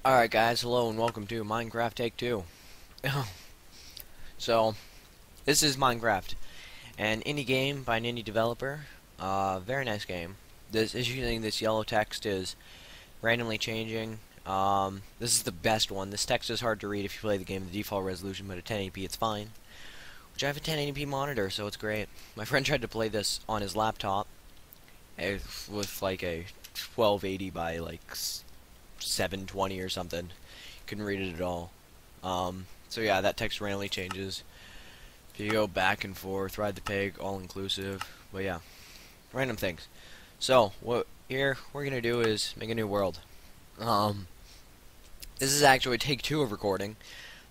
Alright guys, hello and welcome to Minecraft Take 2. So, this is Minecraft, an indie game by an indie developer. Very nice game. This is using this yellow text is randomly changing. This is the best one. This text is hard to read if you play the game at the default resolution, but at 1080p it's fine. Which I have a 1080p monitor, so it's great. My friend tried to play this on his laptop with like a 1280 by like 720 or something. Couldn't read it at all. So yeah, that text randomly changes. If you go back and forth, ride the pig, all inclusive. But yeah, random things. So what here we're gonna do is make a new world. This is actually take 2 of recording.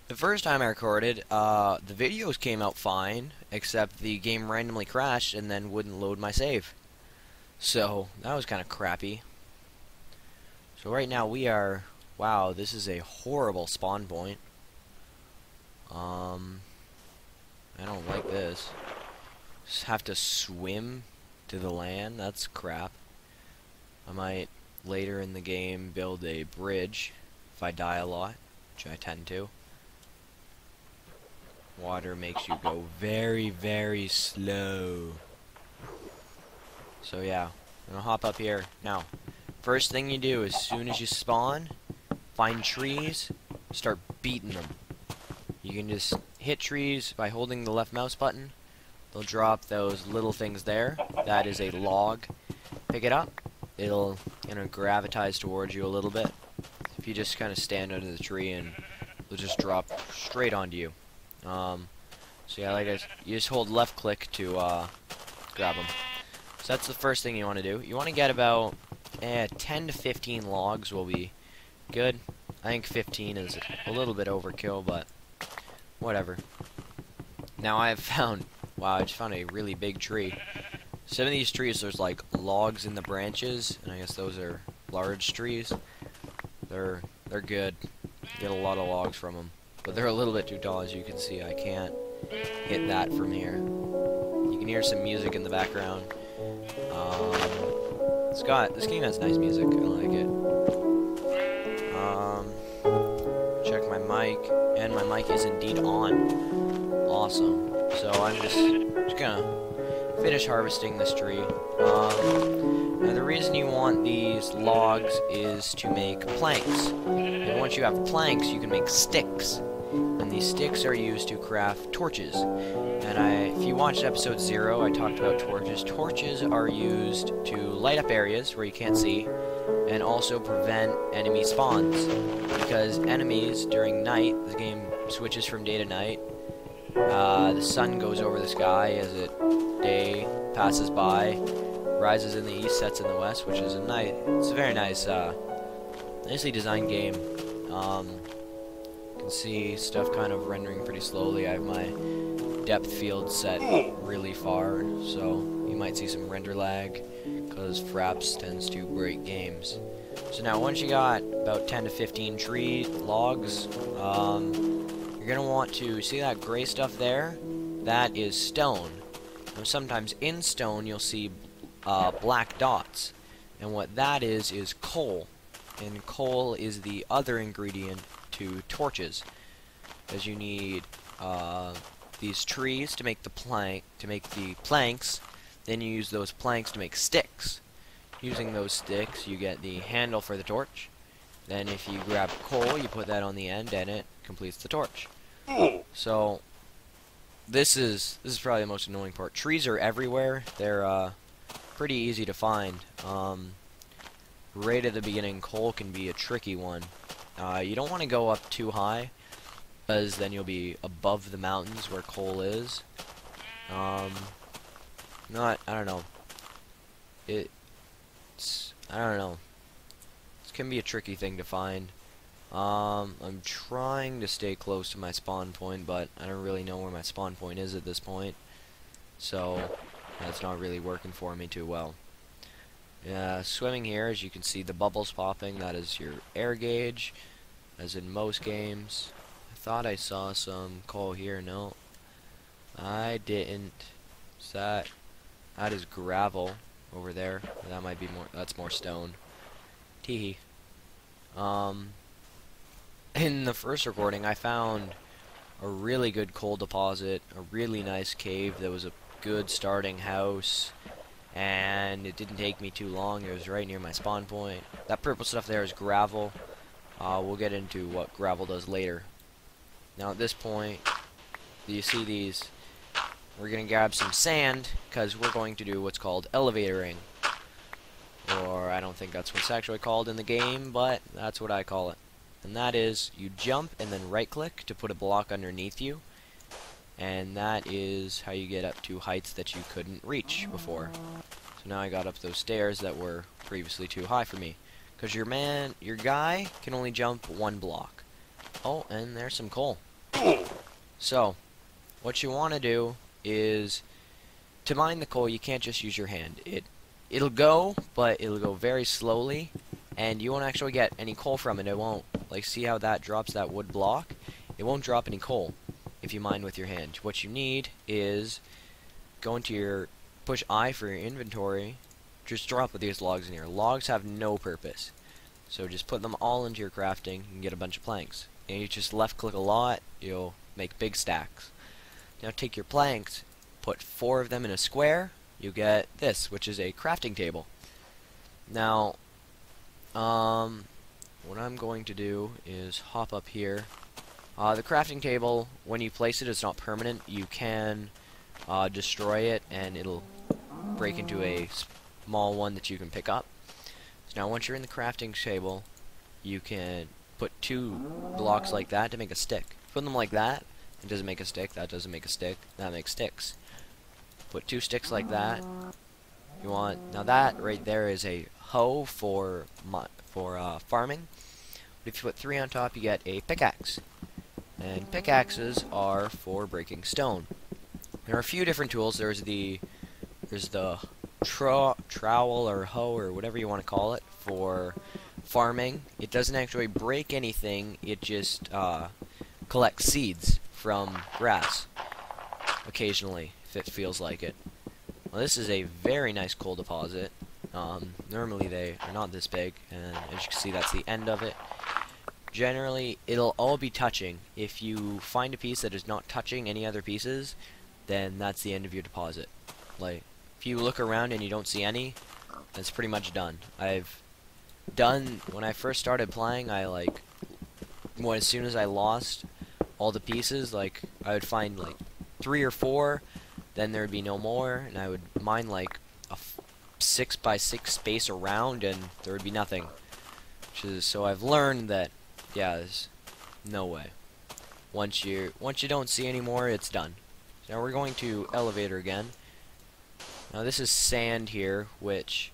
The first time I recorded, the videos came out fine, except the game randomly crashed and then wouldn't load my save. So that was kind of crappy. So right now we are, wow, this is a horrible spawn point. I don't like this. Just have to swim to the land, that's crap. I might later in the game build a bridge if I die a lot, which I tend to. Water makes you go very, very slow. So yeah, I'm gonna hop up here now. First thing you do as soon as you spawn, find trees, start beating them. You can just hit trees by holding the left mouse button. They'll drop those little things there. That is a log. Pick it up. It'll gravitize towards you a little bit. If you just kind of stand under the tree and it'll just drop straight onto you. So yeah, you just hold left click to grab them. So that's the first thing you want to do. You want to get about 10 to 15 logs will be good. I think 15 is a little bit overkill, but whatever. Now I have found, wow, I just found a really big tree. Some of these trees, there's like logs in the branches, and I guess those are large trees. They're good. Get a lot of logs from them, but they're a little bit too tall, as you can see. I can't hit that from here. You can hear some music in the background. This game has nice music. I like it. Check my mic, and my mic is indeed on. Awesome. So I'm just gonna finish harvesting this tree. Now the reason you want these logs is to make planks. And once you have planks, you can make sticks. And these sticks are used to craft torches. And if you watched episode 0, I talked about torches. Torches are used to light up areas where you can't see, and also prevent enemy spawns. Because enemies during night, the game switches from day to night. The sun goes over the sky as day passes by, rises in the east, sets in the west, which is it's a very nice, nicely designed game. You can see stuff kind of rendering pretty slowly. I have my depth field set really far, so you might see some render lag because Fraps tends to break games. So now once you got about 10 to 15 tree logs, you're gonna want to see that gray stuff there. That is stone. Now sometimes in stone you'll see black dots, and what that is coal. And coal is the other ingredient to torches, as you need these trees to make the planks. Then you use those planks to make sticks. Using those sticks, you get the handle for the torch. Then if you grab coal, you put that on the end, and it completes the torch. So this is probably the most annoying part. Trees are everywhere. They're pretty easy to find. Right at the beginning, coal can be a tricky one. You don't want to go up too high, because then you'll be above the mountains where coal is. I don't know. I don't know. This can be a tricky thing to find. I'm trying to stay close to my spawn point, but I don't really know where my spawn point is at this point. So that's not really working for me too well. Swimming here, as you can see the bubbles popping, that is your air gauge, as in most games. I thought I saw some coal here, no. I didn't. That is gravel over there. That might be more, that's more stone. Teehee. in the first recording, I found a really good coal deposit, a really nice cave that was a good starting house, and it didn't take me too long. It was right near my spawn point. That purple stuff there is gravel. We'll get into what gravel does later. Now at this point, do you see these? We're going to grab some sand, because we're going to do what's called elevatoring. Or I don't think that's what's actually called in the game, but that's what I call it. And that is, you jump and then right click to put a block underneath you. And that is how you get up to heights that you couldn't reach before. So now I got up those stairs that were previously too high for me. Because your guy can only jump one block. Oh, and there's some coal. So, what you want to do is, to mine the coal, you can't just use your hand. It'll go, but it'll go very slowly, and you won't actually get any coal from it. It won't, like, see how that drops that wood block? It won't drop any coal if you mine with your hand. What you need is go into your, push I for your inventory, just drop these logs in here. Logs have no purpose, so just put them all into your crafting and get a bunch of planks. And you just left click a lot, you'll make big stacks. Now take your planks, put 4 of them in a square, you get this, which is a crafting table. Now, what I'm going to do is hop up here. The crafting table, when you place it, it's not permanent. You can destroy it, and it'll break into a small one that you can pick up. So now once you're in the crafting table, you can put 2 blocks like that to make a stick. Put them like that, it doesn't make a stick, that doesn't make a stick, that makes sticks. Put 2 sticks like that. You want, now that right there is a hoe for farming. But if you put 3 on top, you get a pickaxe. And pickaxes are for breaking stone. There are a few different tools. There's the trowel or hoe or whatever you want to call it for farming. It doesn't actually break anything. It just collects seeds from grass occasionally, if it feels like it. Well, this is a very nice coal deposit. Normally they are not this big, and as you can see, that's the end of it. Generally, it'll all be touching. If you find a piece that is not touching any other pieces, then that's the end of your deposit. Like, if you look around and you don't see any, that's pretty much done. When I first started playing, as soon as I lost all the pieces, like, I would find, like, 3 or 4, then there would be no more, and I would mine, like, a 6x6 space around, and there would be nothing. So I've learned that, yeah, there's no way. Once you don't see anymore, it's done. So now we're going to elevator again. Now this is sand here, which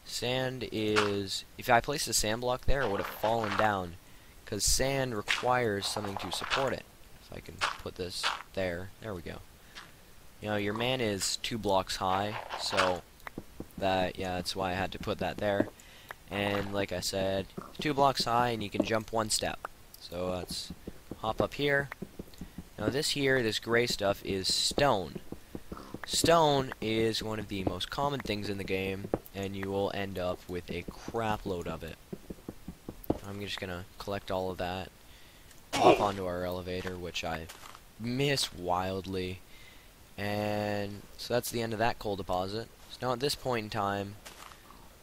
sand is, if I placed a sand block there, it would have fallen down, because sand requires something to support it. If I can put this there we go. You know, your man is 2 blocks high, so that's why I had to put that there. And like I said, 2 blocks high, and you can jump 1 step. So let's hop up here. Now this gray stuff is stone. Stone is one of the most common things in the game, and you will end up with a crap load of it. I'm just gonna collect all of that, hop onto our elevator, which I miss wildly. And so that's the end of that coal deposit. So now at this point in time,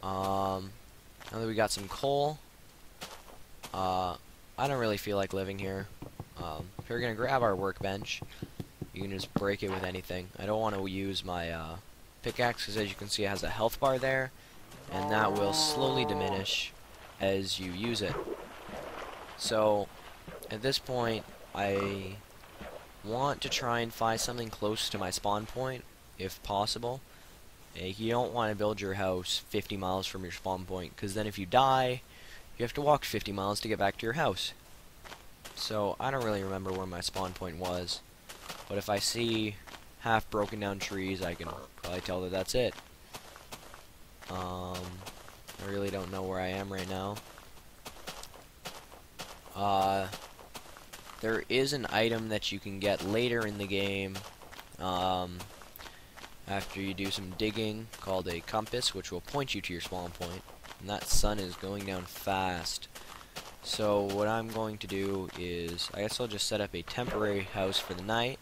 now that we got some coal, I don't really feel like living here. If you're gonna grab our workbench, you can just break it with anything. I don't want to use my pickaxe, because as you can see, it has a health bar there, and that will slowly diminish as you use it. So at this point, I want to try and find something close to my spawn point, if possible. You don't want to build your house 50 miles from your spawn point, because then if you die, you have to walk 50 miles to get back to your house. So I don't really remember where my spawn point was, but if I see half broken down trees, I can probably tell that that's it. I really don't know where I am right now. There is an item that you can get later in the game, after you do some digging, called a compass, which will point you to your spawn point. And that sun is going down fast. So what I'm going to do is, I guess I'll just set up a temporary house for the night.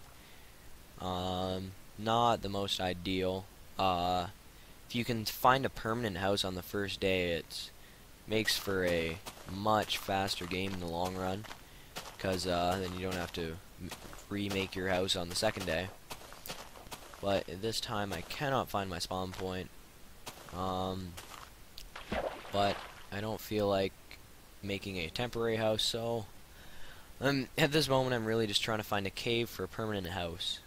Not the most ideal. If you can find a permanent house on the first day, it makes for a much faster game in the long run, because then you don't have to remake your house on the second day. But at this time I cannot find my spawn point, but I don't feel like making a temporary house, so at this moment I'm really just trying to find a cave for a permanent house,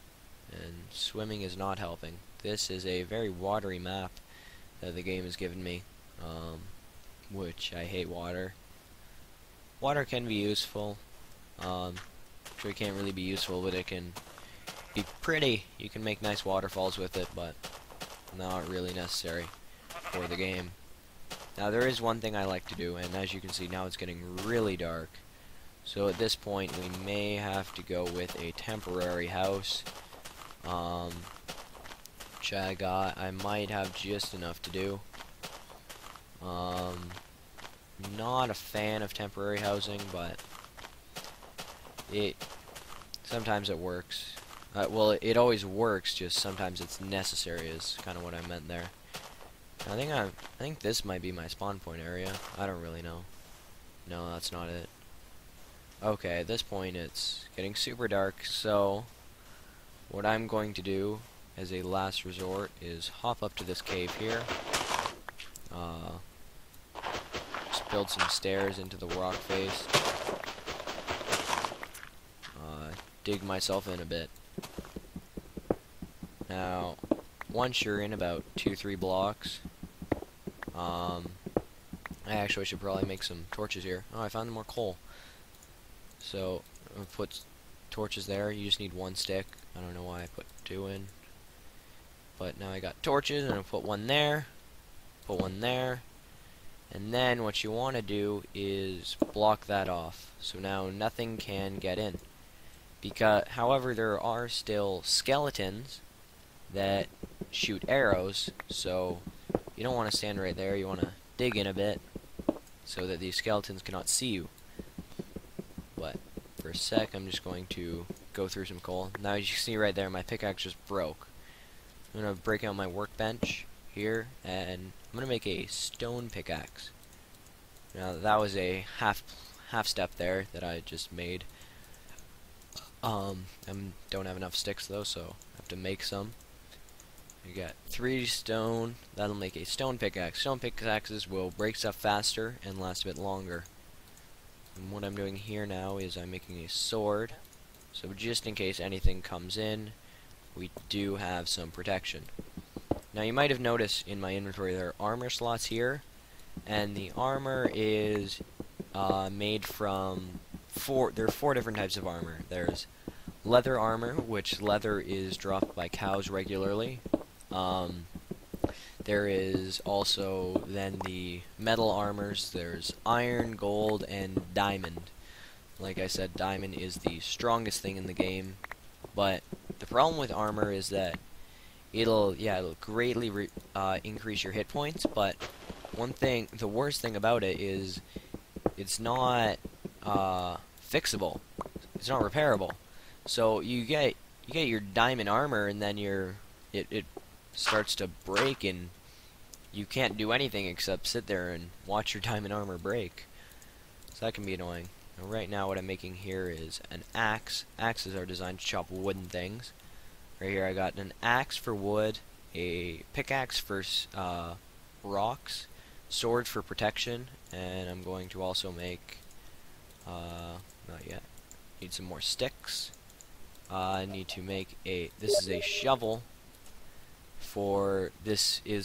and swimming is not helping. This is a very watery map that the game has given me, which I hate water. Water can be useful. It can't really be useful, but it can be pretty. You can make nice waterfalls with it, but not really necessary for the game. Now there is one thing I like to do, and as you can see now it's getting really dark. So at this point we may have to go with a temporary house. Which I might have just enough to do. Not a fan of temporary housing, but sometimes it works. Well, it always works, just sometimes it's necessary is kind of what I meant there. I think this might be my spawn point area. I don't really know. No, that's not it. Okay, at this point it's getting super dark, so what I'm going to do as a last resort is hop up to this cave here. Just build some stairs into the rock face. Dig myself in a bit. Now, once you're in about 2-3 blocks, I should probably make some torches here. Oh, I found more coal. So, I'll put torches there. You just need one stick. I don't know why I put 2 in. But now I got torches, and I'll put one there, put one there, and then what you want to do is block that off. So now nothing can get in. However, there are still skeletons that shoot arrows, so you don't want to stand right there. You want to dig in a bit so that these skeletons cannot see you. But for a sec, I'm just going to go through some coal. Now, as you can see right there, my pickaxe just broke. I'm going to break out my workbench here, and I'm going to make a stone pickaxe. Now, that was a half step there that I just made. I don't have enough sticks though, so I have to make some. I got 3 stone. That'll make a stone pickaxe. Stone pickaxes will break stuff faster and last a bit longer. And what I'm doing here now is I'm making a sword, so just in case anything comes in, we do have some protection. Now you might have noticed in my inventory there are armor slots here, and the armor is made from there are 4 different types of armor. There's leather armor, which leather is dropped by cows regularly. There is also then the metal armors. There's iron, gold, and diamond. Like I said, diamond is the strongest thing in the game, but the problem with armor is that it'll greatly increase your hit points, but the worst thing about it is it's not fixable. It's not repairable. So you get your diamond armor, and then it starts to break, and you can't do anything except sit there and watch your diamond armor break. So that can be annoying. Now, right now what I'm making here is an axe. Axes are designed to chop wooden things. Right here I got an axe for wood, a pickaxe for rocks, sword for protection, and I'm going to also make not yet. Need some more sticks. I need to make this is a shovel for this will